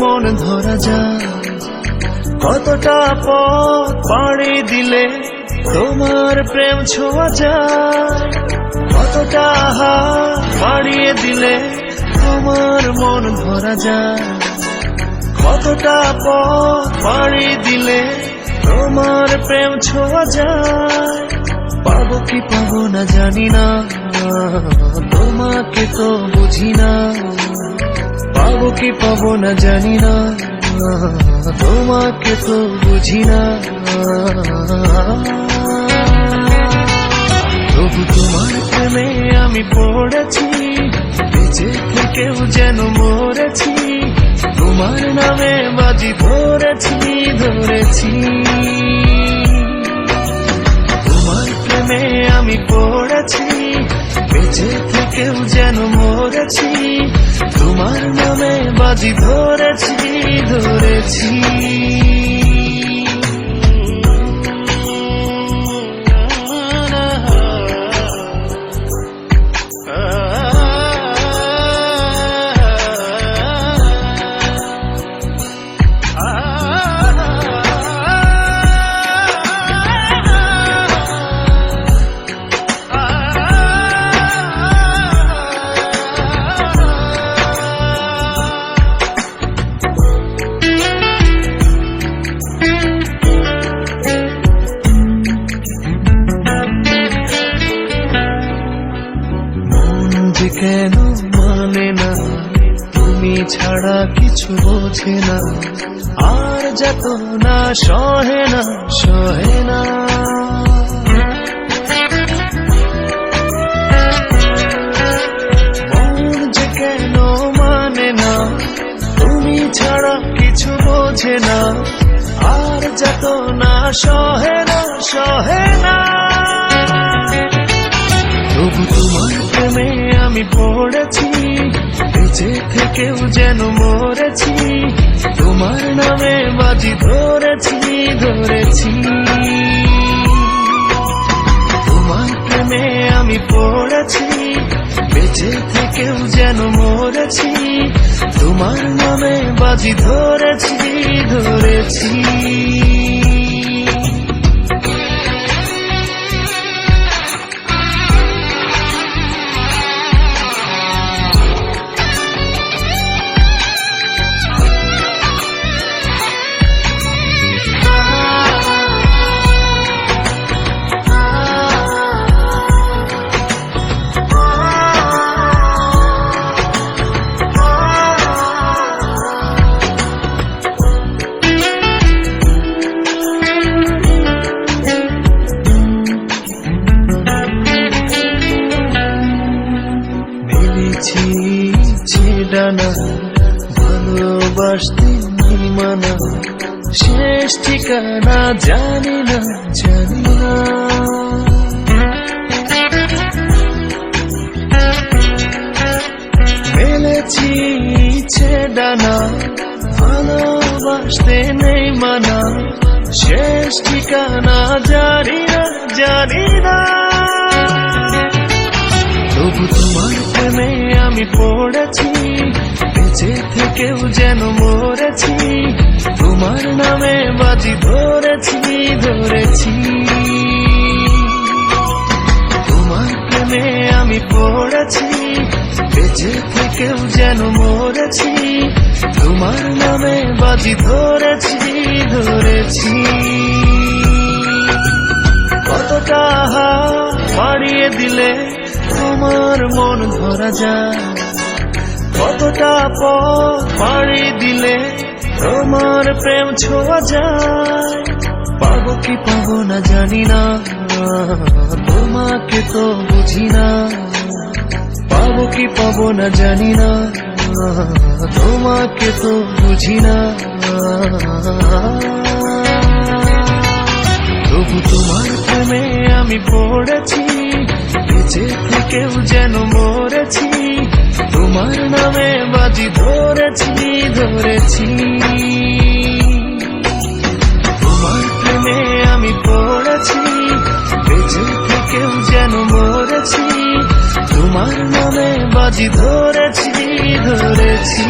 মন ধরা যায়। কতটা পথ পাড়ি দিলে তোমার প্রেম ছোঁয়া যায়, কতটা হাত বাড়িয়ে দিলে তোমার মন ধরা যায়, কতটা পথ পাড়ি দিলে তোমার প্রেম ছোঁয়া যায়। পাবো কি পাবো না জানি না, তোমাকে তো বুঝি না। পাবো কি পাবো না জানি না, তোমাকে তো বুঝি না। তবু তোমার প্রেমে আমি পড়েছি, বেঁচে থেকেও যেন মরেছি। তোমার নামে বাজি ধরেছি ধরেছি। তোমার প্রেমে আমি পড়েছি, বেঁচে থেকেও যেন মরেছি। তোমার নামে বাজি ধরেছি ধরেছি। কেন মানে না, তুমি ছাড়া কিছু বোঝে না। আর যত না সহে না সহে না। মন যে কেন মানে না, তুমি ছাড়া কিছু বোঝে না। আর যত না সহে না সহে না। তবু তোমার প্রেমে আমি পড়েছি, বেঁচে থেকেও যেন মরেছি। তোমার নামে বাজি ধরেছি ধরেছি। তোমার প্রেমে আমি পড়েছি, বেঁচে থেকেও যেন মরেছি। তোমার নামে বাজি ধরেছি ধরেছি। ডানা ভালোবাসতে মানা, শেষ ঠিকানা জানি না জানি না। মেলেছি ইচ্ছে ডানা ভালোবাসতে নেই মানা, শেষ ঠিকানা জানি না জানি না। তবু তোমার প্রেমে আমি পড়েছি, বেঁচে থেকেও যেন মরেছি। তোমার নামে বাজি ধরেছি ধরেছি। তোমার প্রেমে আমি পড়েছি, বেঁচে থেকেও যেন মরেছি। তোমার নামে বাজি ধরেছি ধরেছি। কতটা হাত বাড়িয়ে দিলে তোমার মন ধরা যায়, কতটা পথ পাড়ি দিলে তোমার প্রেম ছোঁয়া যায়। পাবো কি পাবো না জানি না, তোমাকে তো বুঝি না। পাবো কি পাবো না জানি না, তোমাকে তো বুঝি না। তবু তোমার প্রেমে আমি পড়েছি, বেঁচে থেকেও যেন মরেছি। তোমার নামে বাজি ধরেছি ধরেছি। তোমার প্রেমে আমি পড়েছি, বেঁচে থেকেও যেন মরেছি। তোমার নামে বাজি ধরেছি ধরেছি।